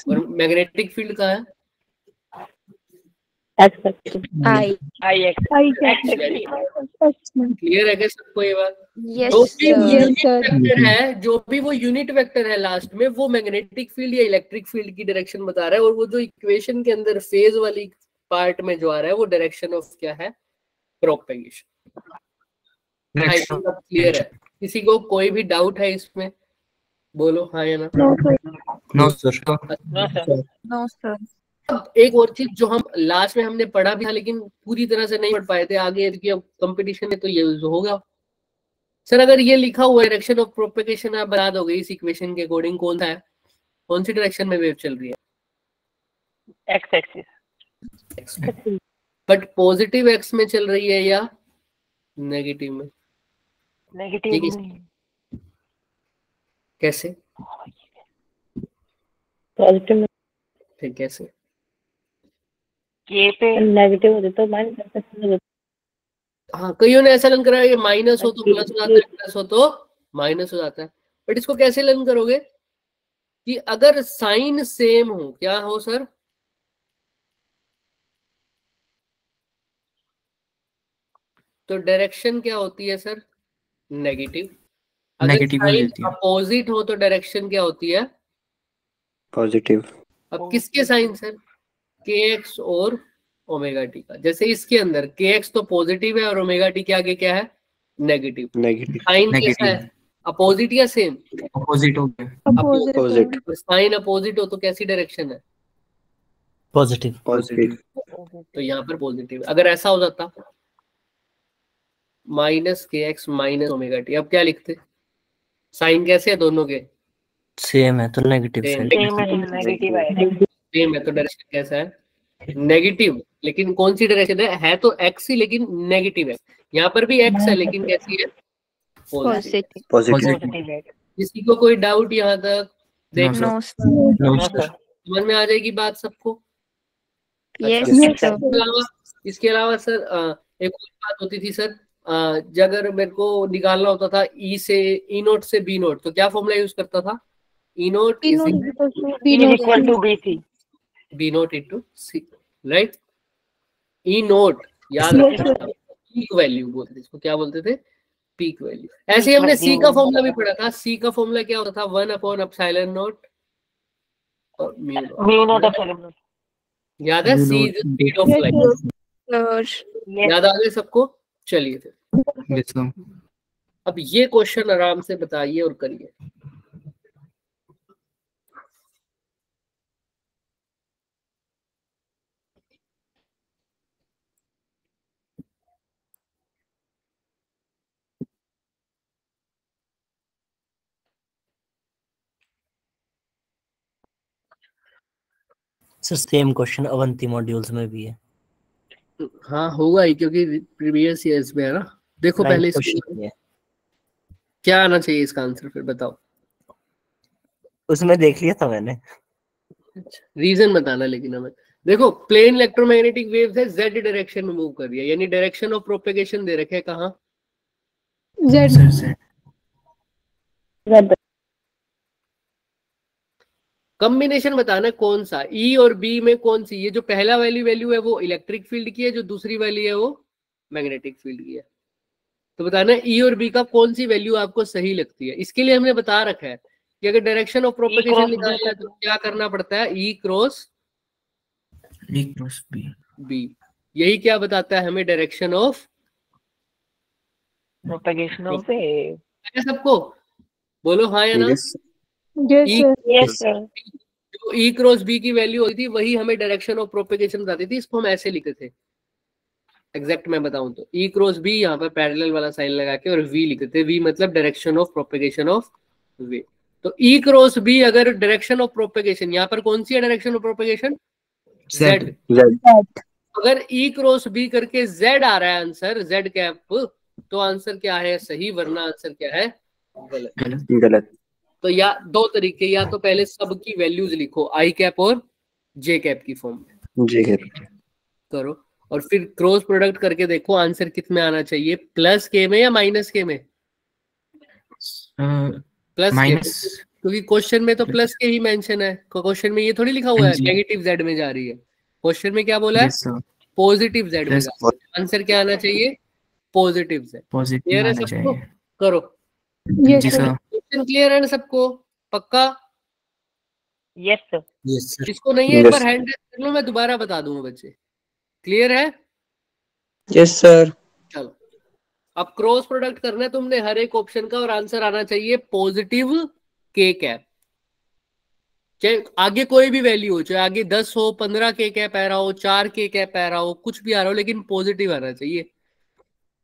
और मैग्नेटिक फील्ड कहाँ है? आई एक्स। क्लियर है क्या सबको ये बात? यस वेक्टर है, जो भी वो यूनिट वेक्टर है लास्ट में, वो मैग्नेटिक फील्ड या इलेक्ट्रिक फील्ड की डायरेक्शन बता रहा है। और वो जो इक्वेशन के अंदर फेज वाली पार्ट में जो आ रहा है वो डायरेक्शन ऑफ क्या है? प्रोपेगेशन। क्लियर है? किसी को कोई भी डाउट है इसमें? बोलो हाँ या ना। No sir. No sir. एक और चीज जो हम लास्ट में हमने पढ़ा भी था लेकिन पूरी तरह से नहीं पढ़ पाए थे, आगे कंपटीशन है तो ये होगा सर। अगर ये लिखा हुआ डायरेक्शन ऑफ प्रोपेगेशन आप बता दोगे इस इक्वेशन के अकॉर्डिंग कौन सा है? कौन सी डायरेक्शन में वेव चल रही है? X axis. But positive x में चल रही है या नेगेटिव में? नेगेटिव ठीक है। नहीं। कैसे? पॉजिटिव में फिर कैसे? के पे नेगेटिव हो जाता है, माइनस हो जाता है। हाँ, कईयों ने ऐसा लर्न करा है कि माइनस हो तो प्लस हो जाता है, प्लस हो तो माइनस हो जाता है। बट इसको कैसे लर्न करोगे कि अगर साइन सेम हो, क्या हो सर? तो डायरेक्शन क्या होती है सर? नेगेटिव। अगर नेगेटिव हो साइन जाती है। अपोजिट हो तो डायरेक्शन क्या होती है? पॉजिटिव। अब किसके साइन सर? के एक्स और ओमेगा टी का। जैसे इसके अंदर के एक्स तो पॉजिटिव है और ओमेगा टी के आगे क्या है? नेगेटिव। नेगेटिव। साइन कैसा नेगेटिव है? अपोजिट या सेम? अपोजिट हो गया। अपोजिट। साइन अपोजिट हो तो कैसी डायरेक्शन है? पॉजिटिव। पॉजिटिव। तो यहाँ पर पॉजिटिव। अगर ऐसा हो जाता minus K X minus omega T, अब क्या लिखते? साइन कैसे है दोनों के? सेम है तो नेगेटिव Same. साइड। सेम है, नेगेटिव आएगा। सेम है तो डायरेक्शन कैसा है? नेगेटिव। लेकिन कौन सी डायरेक्शन है तो एक्स ही, लेकिन नेगेटिव है। यहाँ पर भी एक्स है लेकिन कैसी है? पॉजिटिव। Positive. पॉजिटिव। पॉजिटिव है। किसी को कोई डाउट यहाँ तक? देख No, लो, No, sir. No no sir. Sir. समझ में आ जाएगी बात सबको? Yes, Yes, sir. इसके अलावा सर एक और बात होती थी सर, अगर मेरे को निकालना होता था ई से ई नोट से बी नोट, तो क्या फॉर्मूला यूज करता था? E nought P is naught equals to B is naught equal C. To B C. B nought into C, right? E nought याद Yes, रखना, sir. पीक वैल्यू बोलते थे इसको। क्या बोलते थे? Peak value. ऐसे ही हमने सी का फॉर्मूला भी पढ़ा था। सी का फॉर्मूला क्या होता था? 1/एप्सिलॉन नॉट और mu nought. Mu nought epsilon. याद है? C is the speed of Yes, light. Sir. याद आ गया सबको? चलिए फिर यस सर। अब ये क्वेश्चन आराम से बताइए और करिए। Sir same question Avanti modules में भी है। हाँ होगा ही, क्योंकि प्रीवियस ईयर्स में है ना। देखो पहले नाइन्थ इसको क्वेश्चन है, क्या आना चाहिए इसका आंसर, फिर बताओ। उसमें देख लिया था मैंने। रीजन बताना लेकिन हमें। देखो प्लेन इलेक्ट्रोमैग्नेटिक वेव्स है, जेड डायरेक्शन में मूव कर रही है, यानी डायरेक्शन ऑफ प्रोपेगेशन दे रखे है कहाँ? Z. Sir sir. कॉम्बिनेशन बताना है कौन सा, ई और बी में कौन सी। ये जो पहला वाली वैल्यू है वो इलेक्ट्रिक फील्ड की है, जो दूसरी वाली है वो मैग्नेटिक फील्ड की है। तो बताना है ई और बी का कौन सी वैल्यू आपको सही लगती है। इसके लिए हमने बता रखा है कि अगर डायरेक्शन ऑफ प्रोपेगेशन निकालना है तो क्या करना पड़ता है? E cross B cross B. B. यही क्या बताता है हमें? Direction of propagation of wave. सबको बोलो हाँ या ना? Yes. Yes, sir. Yes sir. जो ई क्रॉस बी की वैल्यू होती थी वही हमें डायरेक्शन ऑफ प्रोपेगेशन बताती थी। इसको हम ऐसे लिखते थे, एग्जैक्ट मैं बताऊं तो ई क्रॉस बी, यहाँ पर पैरेलल वाला साइन लगा के, और वी लिखते थे। वी मतलब direction of propagation of wave. तो ई क्रॉस बी अगर डायरेक्शन ऑफ प्रोपेगेशन, यहाँ पर कौन सी है डायरेक्शन ऑफ प्रोपेगेशन? जेड। अगर ई क्रॉस बी करके जेड आ रहा है आंसर, जेड कैप, तो आंसर क्या है? सही, वरना आंसर क्या है? गलत। गलत। तो या दो तरीके, या तो पहले सब की वैल्यूज लिखो आई कैप और जे कैप की फॉर्म में जी करो, और फिर क्रॉस प्रोडक्ट करके देखो आंसर कितने आना चाहिए, प्लस के में या माइनस के में? प्लस के में, क्योंकि क्वेश्चन में तो प्लस के ही मेंशन है। क्वेश्चन में ये थोड़ी लिखा हुआ है नेगेटिव जेड में जा रही है। क्वेश्चन में क्या बोला है? पॉजिटिव जेड में जा रही है। आंसर क्या आना चाहिए? Positive Z. क्लियर है सबको? करो। Yes, sir. क्वेश्चन क्लियर है ना सबको? पक्का? Yes sir. Yes sir. जिसको नहीं है एक बार हैंड रेज कर लो, मैं दोबारा बता दूंगा बच्चे। क्लियर है? Yes sir. चलो अब क्रॉस प्रोडक्ट करना है तुमने हर एक ऑप्शन का, और आंसर आना चाहिए पॉजिटिव के कैप। चाहे आगे कोई भी वैल्यू हो, चाहे आगे 10 हो, 15 के कैप आ रहा हो, 4 के कैप आ रहा हो, कुछ भी आ रहा हो, लेकिन पॉजिटिव आना चाहिए।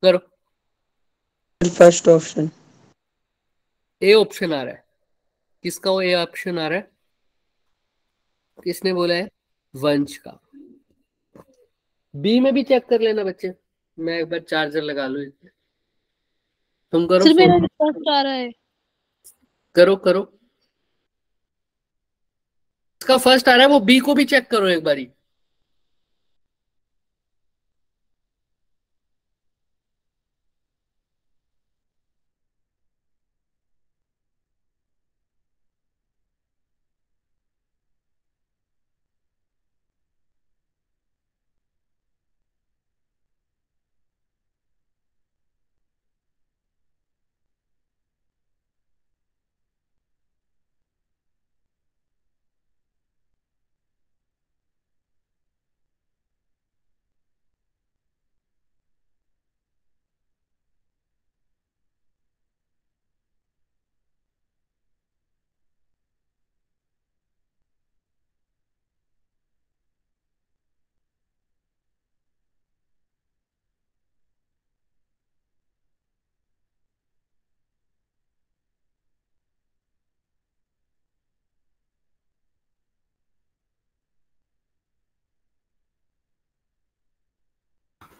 करो। First option. ए ऑप्शन आ रहा है। किसका वो ए ऑप्शन आ रहा है? किसने बोला है? वंश का। बी में भी चेक कर लेना बच्चे, मैं एक बार चार्जर लगा लूं इसमें। तुम करो सर मेरा फोन, फर्स्ट आ रहा है। करो करो। इसका फर्स्ट आ रहा है, वो बी को भी चेक करो एक बारी।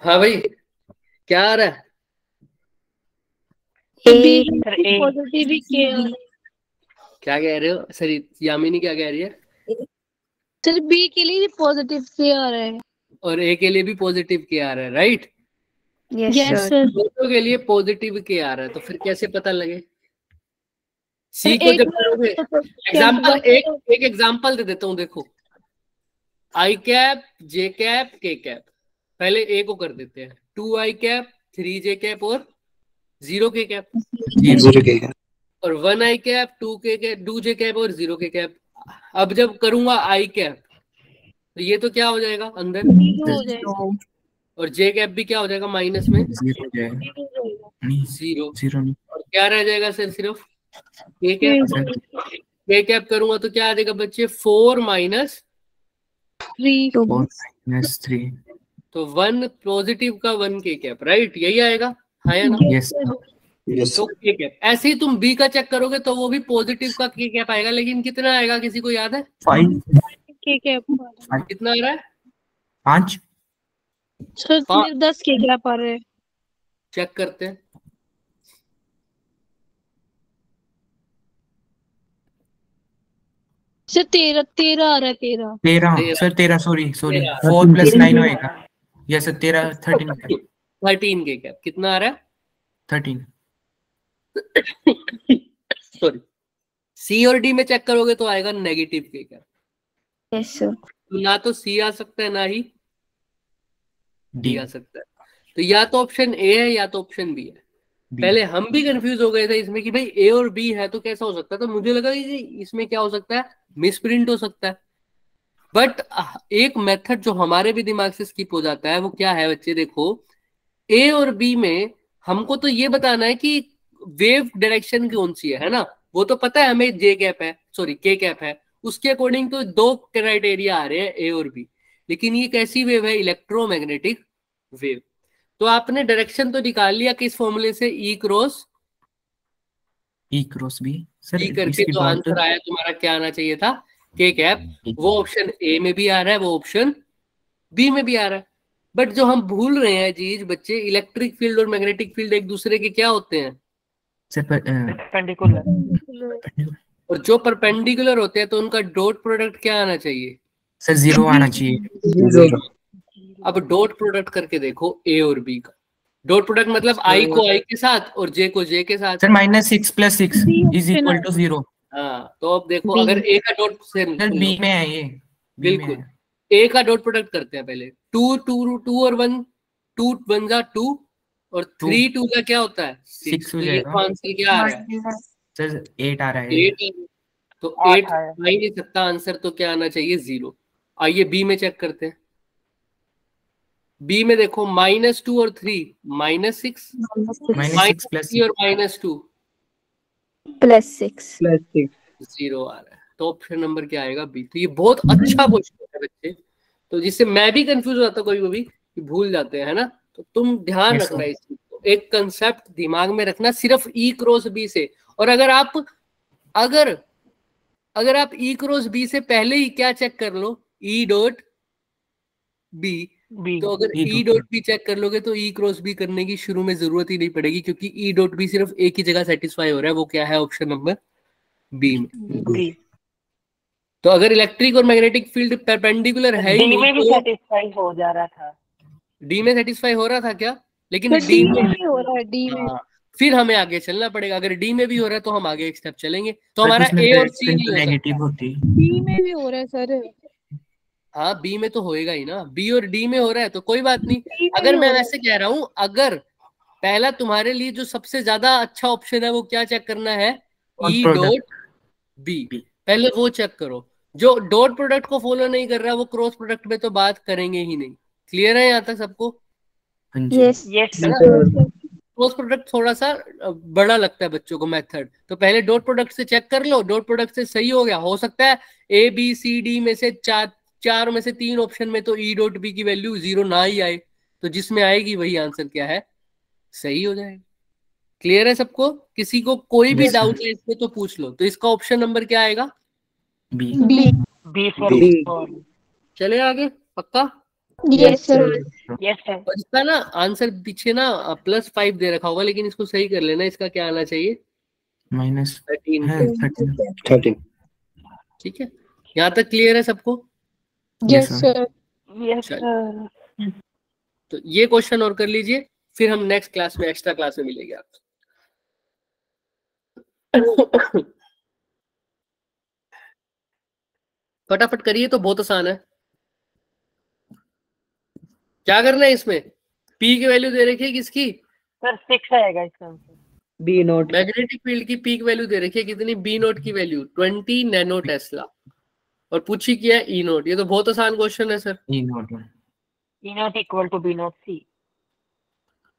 हाँ भाई, क्या आ रहा है? बी सर ए। पॉजिटिव ही के आ रहा है। क्या कह रहे हो सर? यामिनी क्या कह रही है? सर बी के लिए पॉजिटिव के आ रहा है। और ए के लिए भी पॉजिटिव के आ रहा है, right? Yes, yes sir. Sir. दोनों के लिए पॉजिटिव के आ रहा है, तो फिर कैसे पता लगे? सी सर, को एक जब बार करोगे, तो एग्जाम्पल कैंसिल एक एग्जाम्पल दे देता हूँ, देखो। आई कैप, जे कैप, के कैप। पहले ए को कर देते हैं, 2 आई कैप, 3 जे कैप और 0 के कैप। Zero के है। और 1 आई कैप, 2 के कैप, 2 जे कैप और 0 के कैप। अब जब करूंगा आई कैप, तो ये तो क्या हो जाएगा अंदर, जीरो हो जाएगा। और जे कैप भी क्या हो जाएगा माइनस में, 0 हो जाएगा। जीरो हो जाएगा। नहीं, 0। 0 नहीं और क्या रह जाएगा सर? सिर्फ के कैप। सर। के कैप करूंगा तो क्या आ जाएगा बच्चे? 4 माइनस 3 4 - 3। तो 1 पॉजिटिव का 1 के कैप, राइट? यही आएगा, है या ना? यस Yes तो के कैप। ऐसे ही तुम बी का चेक करोगे तो वो भी पॉजिटिव का के कैप आएगा, लेकिन कितना आएगा किसी को याद है? 5 के कैप आ रहा है। कितना आ रहा है? 5 सर हाँ। मेरे 10 के कैप आ रहे हैं। चेक करते हैं। सर 13 आ रहा है। 13 13 सर, 13 सॉरी 13 4 + 9 होएगा। यस सर, 13 13 13 के कैप कितना आ रहा है? 13। सॉरी, सी और डी में चेक करोगे तो आएगा नेगेटिव के कैप। Yes, sir. तो ना तो सी आ सकता है, ना ही डी डी आ सकता है। तो या तो ऑप्शन ए है या तो ऑप्शन बी है। पहले हम भी कंफ्यूज हो गए थे इसमें कि भाई ए और बी है तो कैसा हो सकता है, तो मुझे लगा कि इसमें क्या हो सकता है, मिसप्रिंट हो सकता है। बट एक मेथड जो हमारे भी दिमाग से स्किप हो जाता है वो क्या है बच्चे? देखो, ए और बी में हमको तो ये बताना है कि वेव डायरेक्शन कौन सी है ना? वो तो पता है हमें, जे कैप है, सॉरी के कैप है। उसके अकॉर्डिंग तो 2 क्राइटेरिया आ रहे हैं ए और बी, लेकिन ये कैसी वेव है? Electromagnetic wave. तो आपने डायरेक्शन तो निकाल लिया किस फॉर्मूले से? ई क्रॉस बी सर। ई करके इसके जो बाद आंसर आया तुम्हारा क्या आना चाहिए था? के कैप। वो ऑप्शन ए में भी आ रहा है, वो ऑप्शन बी में भी आ रहा है। बट जो हम भूल रहे हैं चीज बच्चे, इलेक्ट्रिक फील्ड और मैग्नेटिक फील्ड एक दूसरे के क्या होते हैं? Sir perpendicular. और जो परपेंडिकुलर होते हैं तो उनका डॉट प्रोडक्ट क्या आना चाहिए? सर 0 आना चाहिए। Zero। अब डॉट प्रोडक्ट करके देखो ए और बी का। डॉट प्रोडक्ट मतलब आई को आई के साथ और जे को जे के साथ। सर -6 + 6 = 0। हाँ, तो अब देखो B. अगर ए का डॉट से सर बी में है ये, बी में बिल्कुल है। ए का डॉट प्रोडक्ट करते हैं पहले। 2 और 1, 2 1 जा 2 और 3 2 का क्या होता है? 6। हो तो ये जाएगा। आंसर क्या आ रहा है? सर 8 आ रहा है। 8। तो 8 8 आया। आ ही नहीं सकता आंसर, तो क्या आना चाहिए? 0। आइए बी में चेक करते हैं। बी में देखो -2 और 3 -6, -6 + 3 और -2 +6. 0 आ रहा है। तो ऑप्शन नंबर क्या आएगा? बी। तो ये बहुत अच्छा क्वेश्चन है बच्चे, तो जिससे मैं भी कंफ्यूज हो जाता कभी कभी कि भूल जाते हैं, है ना? तो तुम ध्यान Yes, रखना sir. इस चीज को, एक कंसेप्ट दिमाग में रखना, सिर्फ ई क्रॉस बी से। और अगर आप ई क्रॉस बी से पहले ही क्या चेक कर लो, ई डॉट बी, बी। तो अगर E ई dot डॉट बी चेक कर लोगे तो ई क्रॉस बी करने की शुरू में जरूरत ही नहीं पड़ेगी, क्योंकि ई डॉट बी सिर्फ एक ही जगह सेटिस्फाई हो रहा है, वो क्या है, ऑप्शन नंबर बी में। बी। तो अगर इलेक्ट्रिक और मैग्नेटिक फील्ड परपेंडिकुलर है ही डी नहीं में भी तो सेटिस्फाई हो जा रहा था। डी में सेटिस्फाई हो रहा था क्या, लेकिन तो डी डी में में भी हो रहा है, डी में। हाँ, फिर हमें आगे चलना पड़ेगा। अगर डी में भी हो रहा है तो हम आगे एक स्टेप चलेंगे। तो बट हमारा उसमें ए और डायरेक्ट सी नहीं हो नेगेटिव सकता। होती। बी में भी हो रहा है सर, हाँ बी में तो होएगा ही ना, बी और डी में हो रहा है तो कोई बात नहीं। डी में अगर भी मैं हो रहा वैसे कह रहा हूं, अगर पहला तुम्हारे लिए जो सबसे ज्यादा अच्छा ऑप्शन है वो क्या चेक करना है, ई Product. डॉट बी, पहले वो चेक करो। जो डॉट प्रोडक्ट को फॉलो नहीं कर रहा वो क्रॉस प्रोडक्ट में तो बात करेंगे ही नहीं। क्लियर है यहाँ तक सबको? हाँ जी। Yes. यस है ना? सर। क्रॉस प्रोडक्ट थोड़ा सा बड़ा लगता है बच्चों को मेथड, तो पहले डॉट प्रोडक्ट से चेक कर लो। डॉट प्रोडक्ट से सही हो गया, हो सकता है ए बी सी डी में से चार में से 3 ऑप्शन में तो ई डॉट बी की वैल्यू 0 ना ही आए, तो जिसमें आएगी वही आंसर क्या है, सही हो जाएगा। क्लियर है सबको? किसी को कोई भी Yes, sir. डाउट है इसमें तो पूछ लो। तो इसका ऑप्शन नंबर क्या आएगा? B. B. B for B. Ball. चले आगे, पक्का? Yes sir. Yes sir. और इसका ना आंसर पीछे ना +5 दे रखा होगा, लेकिन इसको सही कर लेना। इसका क्या आना चाहिए? माइनस 13। है 13। 13. ठीक है, यहाँ तक क्लियर है सबको? Yes sir. सर। यस चल। सर। तो ये क्वेश्चन और कर लीजिए, फिर हम नेक्स्ट क्लास में, एक्स्ट्रा क्लास में मिलेंगे आपको। फटाफट करिए, तो बहुत आसान है। क्या करना है इसमें? पी की वैल्यू दे रखी है किसकी? सर 6 आएगा इसका answer. B naught. Magnetic field की पीक वैल्यू दे रखी है कितनी? बी नोट की वैल्यू 20 नैनो टेस्ला, और पूछी किया है ई नोट। ये तो बहुत आसान क्वेश्चन है sir. E naught. E naught equal to B naught C.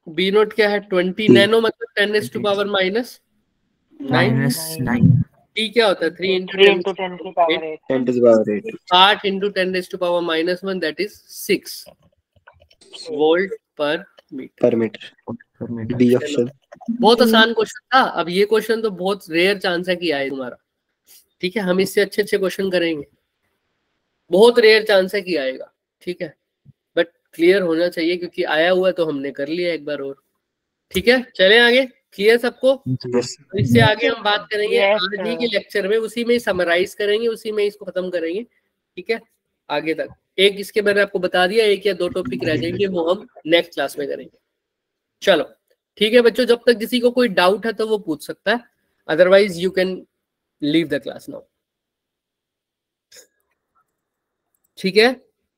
B naught क्या है? 20 नैनो मतलब 10⁻⁻⁹ -9। टी क्या होता है? 3 3 × 10 की power 8। 10 to the power 8. 8 × 10⁻⁻1 that is 6 volt पर metre. Per meter. B option. बहुत आसान क्वेश्चन था। अब ये क्वेश्चन तो बहुत रेयर चांस है कि आए तुम्हारा, ठीक है? हम इससे अच्छे अच्छे क्वेश्चन करेंगे, बहुत रेयर चांस है कि आएगा, ठीक है? बट क्लियर होना चाहिए, क्योंकि आया हुआ तो हमने कर लिया एक बार और, ठीक है? चलें आगे। क्लियर सबको? Yes. तो इससे आगे हम बात करेंगे Yes, आज ही sir. के लेक्चर में, उसी में ही समराइज करेंगे, उसी में इसको खत्म करेंगे, ठीक है? आगे तक एक इसके मैंने आपको बता दिया, 1 या 2 टॉपिक रह जाएंगे, वो हम नेक्स्ट क्लास में करेंगे। चलो ठीक है बच्चों, जब तक किसी को कोई डाउट है तो वो पूछ सकता है, otherwise you can leave the class now. ठीक है,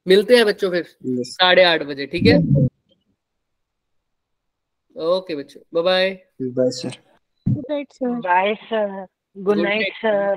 मिलते हैं बच्चों फिर Yes. 8:30 बजे, ठीक है? ओके बच्चों, bye bye. Bye, sir. Right sir. Bye sir. Good Good night night. Sir.